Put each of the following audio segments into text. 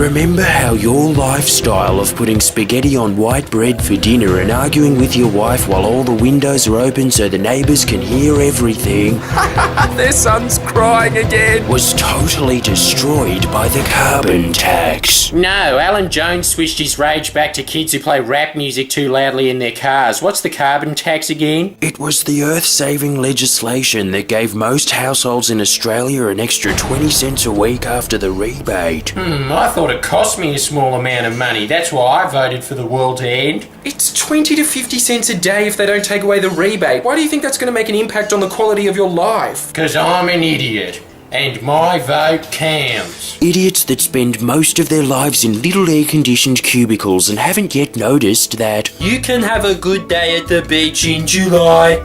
Remember how your lifestyle of putting spaghetti on white bread for dinner and arguing with your wife while all the windows are open so the neighbours can hear everything Their son's crying again. was totally destroyed by the carbon tax? No, Alan Jones switched his rage back to kids who play rap music too loudly in their cars. What's the carbon tax again? It was the earth-saving legislation that gave most households in Australia an extra 20 cents a week after the rebate. I thought it cost me a small amount of money. That's why I voted for the world to end. It's 20 to 50 cents a day if they don't take away the rebate. Why do you think that's going to make an impact on the quality of your life? Because I'm an idiot. And my vote counts. Idiots that spend most of their lives in little air-conditioned cubicles and haven't yet noticed that You can have a good day at the beach in July.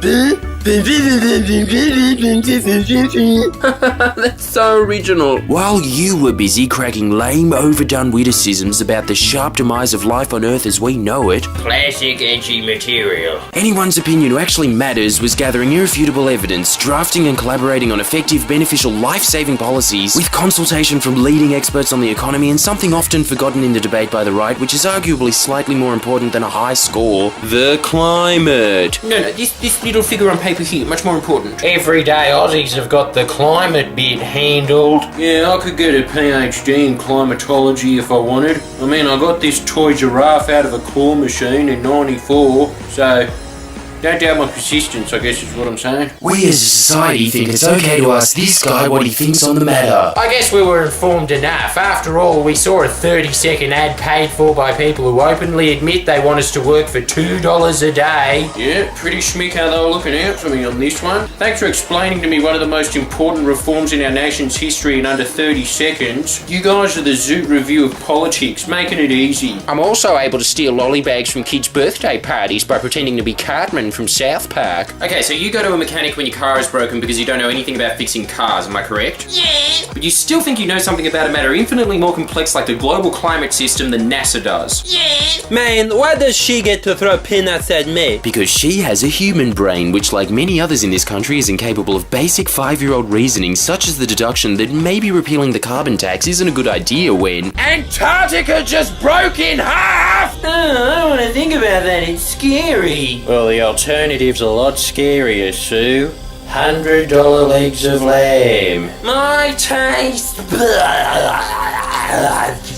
That's so original. while you were busy cracking lame, overdone witticisms about the sharp demise of life on Earth as we know it, Classic edgy material. anyone's opinion who actually matters was gathering irrefutable evidence, drafting and collaborating on effective, beneficial, life-saving policies with consultation from leading experts on the economy and something often forgotten in the debate by the right, which is arguably slightly more important than a high score: the climate. No, this little figure on paper here, much more important. Everyday Aussies have got the climate bit handled. Yeah, I could get a PhD in climatology if I wanted. I mean, I got this toy giraffe out of a claw machine in '94, so don't doubt my persistence, I guess is what I'm saying. We as a society think it's okay to ask this guy what he thinks on the matter. I guess we were informed enough. After all, we saw a 30-second ad paid for by people who openly admit they want us to work for $2 a day. Yeah, pretty schmick how they were looking out for me on this one. Thanks for explaining to me one of the most important reforms in our nation's history in under 30 seconds. You guys are the Zoot review of politics, making it easy. I'm also able to steal lolly bags from kids' birthday parties by pretending to be Cartman from South Park. Okay, so you go to a mechanic when your car is broken because you don't know anything about fixing cars, am I correct? Yeah. But you still think you know something about a matter infinitely more complex like the global climate system than NASA does. Yeah. Man, why does she get to throw peanuts at me? Because she has a human brain, which, like many others in this country, is incapable of basic 5-year-old reasoning, such as the deduction that maybe repealing the carbon tax isn't a good idea when Antarctica just broke in half! Oh, I don't want to think about that, it's scary. Well, the alternative's a lot scarier, Sue. $100 legs of lamb. My taste.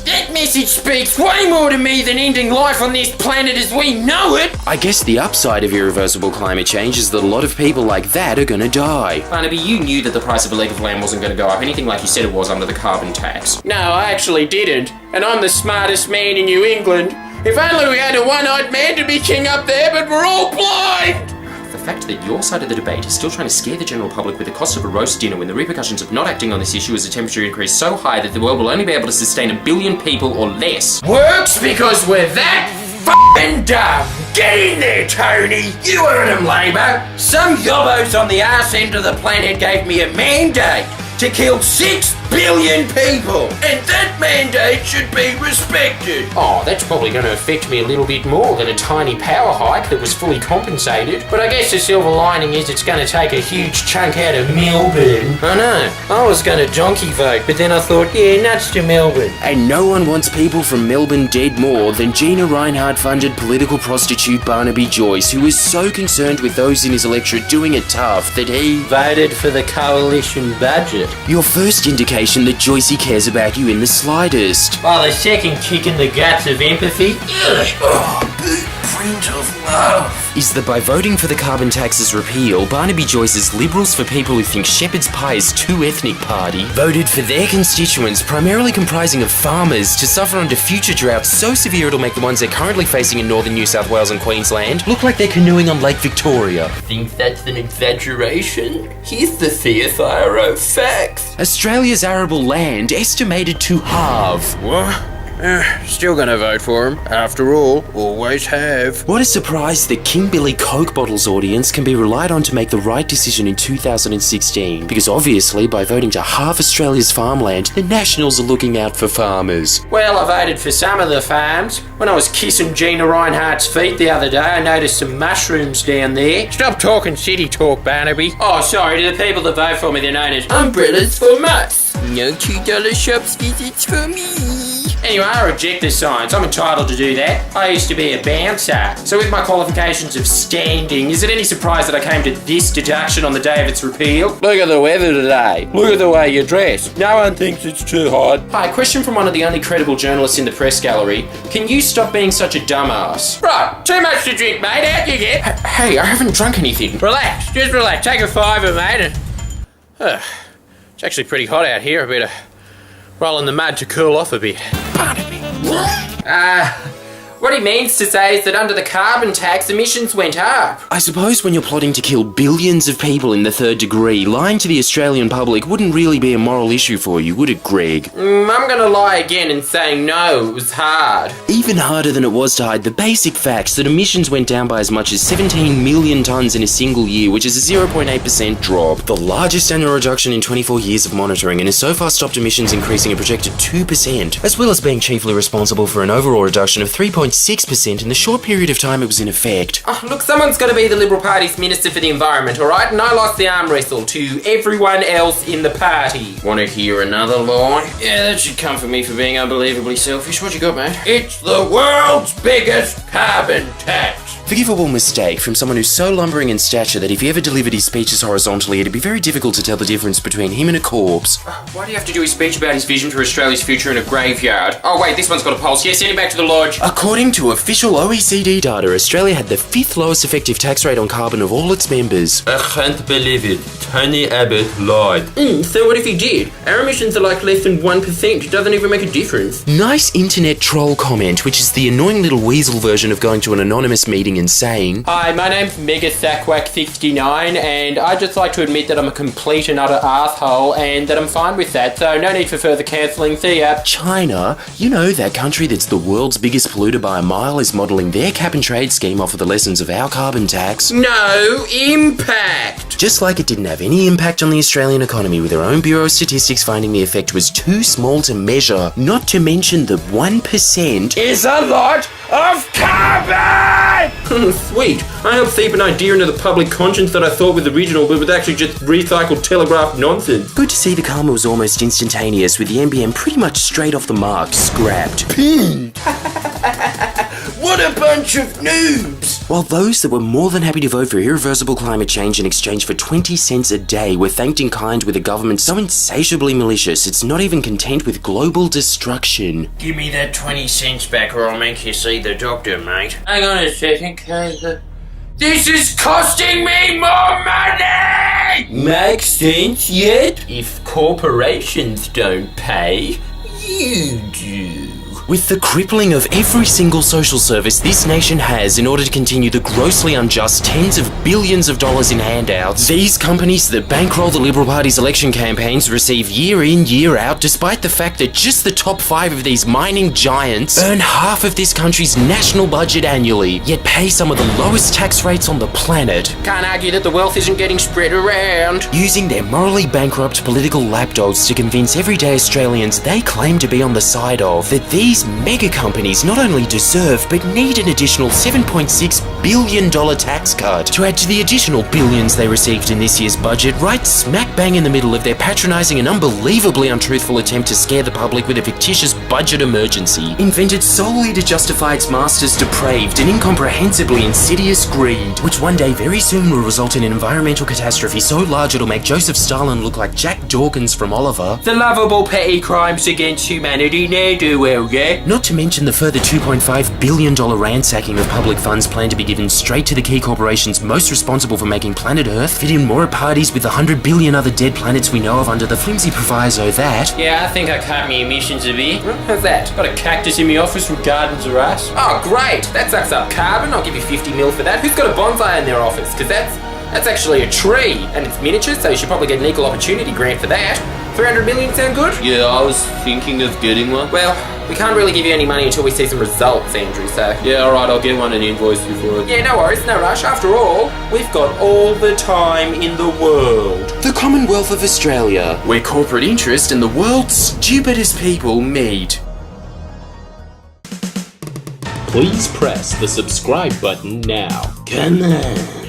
That message speaks way more to me than ending life on this planet as we know it. I guess the upside of irreversible climate change is that a lot of people like that are gonna die. Barnaby, you knew that the price of a leg of lamb wasn't going to go up anything like you said it was under the carbon tax. No, I actually didn't. And I'm the smartest man in New England. If only we had a one-eyed man to be king up there, but we're all blind! The fact that your side of the debate is still trying to scare the general public with the cost of a roast dinner when the repercussions of not acting on this issue is a temperature increase so high that the world will only be able to sustain 1 billion people or less Works because we're that f***ing dumb. Get in there, Tony. You heard him, Labour. Some yobbos on the arse end of the planet gave me a mandate to kill 6 billion people, and that mandate should be respected. Oh, that's probably going to affect me a little bit more than a tiny power hike that was fully compensated. But I guess the silver lining is it's going to take a huge chunk out of Melbourne. I know. I was going to donkey vote, but then I thought, yeah, nuts to Melbourne. And no one wants people from Melbourne dead more than Gina Reinhardt-funded political prostitute Barnaby Joyce, who is so concerned with those in his electorate doing it tough that he Voted for the coalition budget. your first indication that Joycey cares about you in the slightest. While the second kick in the guts of empathy. Blueprint of love is that by voting for the carbon tax's repeal, Barnaby Joyce's Liberals for People Who Think Shepherd's Pie is Too Ethnic party voted for their constituents, primarily comprising of farmers, to suffer under future droughts so severe it'll make the ones they're currently facing in northern New South Wales and Queensland look like they're canoeing on Lake Victoria. Think that's an exaggeration? Here's the CSIRO facts. Australia's arable land estimated to halve. What? Still gonna vote for him. After all, always have. What a surprise that King Billy Coke Bottles audience can be relied on to make the right decision in 2016. Because obviously, by voting to halve Australia's farmland, the Nationals are looking out for farmers. Well, I voted for some of the farms. When I was kissing Gina Reinhardt's feet the other day, I noticed some mushrooms down there. Stop talking city talk, Barnaby. Oh, sorry, to the people that vote for me, they're known as umbrellas for mutts. No $2 shops visits for me. Anyway, I reject the science. I'm entitled to do that. I used to be a bouncer. So with my qualifications of standing, is it any surprise that I came to this deduction on the day of its repeal? Look at the weather today. Look at the way you dress. No one thinks it's too hot. Hi, question from one of the only credible journalists in the press gallery. Can you stop being such a dumbass? Right, too much to drink, mate. Out you get. Hey, I haven't drunk anything. Relax, just relax. Take a fiver, mate. It's actually pretty hot out here. I better roll in the mud to cool off a bit. What he means to say is that under the carbon tax, emissions went up. I suppose when you're plotting to kill billions of people in the third degree, lying to the Australian public wouldn't really be a moral issue for you, would it, Greg? I'm gonna lie again and say no, it was hard. Even harder than it was to hide the basic facts that emissions went down by as much as 17 million tonnes in a single year, which is a 0.8% drop. The largest annual reduction in 24 years of monitoring, and has so far stopped emissions increasing a projected 2%, as well as being chiefly responsible for an overall reduction of 3.6% in the short period of time it was in effect. Oh, look, someone's got to be the Liberal Party's Minister for the Environment, alright? And I lost the arm wrestle to everyone else in the party. Want to hear another lie? Yeah, that should come from me for being unbelievably selfish. What you got, mate? It's the world's biggest carbon tax. Forgivable mistake from someone who's so lumbering in stature that if he ever delivered his speeches horizontally, it'd be very difficult to tell the difference between him and a corpse. Why do you have to do his speech about his vision for Australia's future in a graveyard? Oh wait, this one's got a pulse. Yeah, send him back to the lodge. According to official OECD data, Australia had the 5th lowest effective tax rate on carbon of all its members. I can't believe it. Tony Abbott lied. So what if he did? Our emissions are like less than 1%. It doesn't even make a difference. Nice internet troll comment, which is the annoying little weasel version of going to an anonymous meeting and saying, Hi, my name's Megathackwhack69, and I'd just like to admit that I'm a complete and utter asshole, and that I'm fine with that, so no need for further cancelling. See ya. China, you know, that country that's the world's biggest polluter by a mile, is modelling their cap and trade scheme off of the lessons of our carbon tax. No impact! Just like it didn't have any impact on the Australian economy, with their own Bureau of Statistics finding the effect was too small to measure, not to mention that 1% Is a lot of carbon! Sweet. I helped seep an idea into the public conscience that I thought was original, but was actually just recycled telegraph nonsense. Good to see the karma was almost instantaneous, with the NBN pretty much straight off the mark, scrapped. What a bunch of noobs! While those that were more than happy to vote for irreversible climate change in exchange for 20 cents a day were thanked in kind with a government so insatiably malicious it's not even content with global destruction. Give me that 20 cents back or I'll make you see the doctor, mate. Hang on a second, cause this is costing me more money! Makes sense yet? If corporations don't pay, you do. With the crippling of every single social service this nation has in order to continue the grossly unjust tens of billions of dollars in handouts, these companies that bankroll the Liberal Party's election campaigns receive year in, year out, despite the fact that just the top 5 of these mining giants earn half of this country's national budget annually, yet pay some of the lowest tax rates on the planet. Can't argue that the wealth isn't getting spread around. Using their morally bankrupt political lapdogs to convince everyday Australians they claim to be on the side of, that these mega companies not only deserve but need an additional $7.6 billion tax cut to add to the additional billions they received in this year's budget, right smack bang in the middle of their patronising and unbelievably untruthful attempt to scare the public with a fictitious budget emergency, invented solely to justify its master's depraved and incomprehensibly insidious greed, which one day very soon will result in an environmental catastrophe so large it'll make Joseph Stalin look like Jack Dawkins from Oliver. The lovable petty crimes against humanity ne'er-do-well, yeah? Not to mention the further $2.5 billion ransacking of public funds planned to be given straight to the key corporations most responsible for making planet Earth fit in more at parties with the 100 billion other dead planets we know of under the flimsy proviso that... Yeah, I think I cut me emissions a bit. How's that? Got a cactus in my office with gardens of us. Oh, great. That sucks up carbon. I'll give you 50 mil for that. Who's got a bonsai in their office? Because that's actually a tree. And it's miniature, so you should probably get an equal opportunity grant for that. 300 million sound good? Yeah, I was thinking of getting one. Well, we can't really give you any money until we see some results, Andrew, so... Yeah, alright, I'll get one and invoice you for it. Yeah, no worries, no rush. After all, we've got all the time in the world. The Commonwealth of Australia, where corporate interest and the world's stupidest people meet. Please press the subscribe button now. Come on.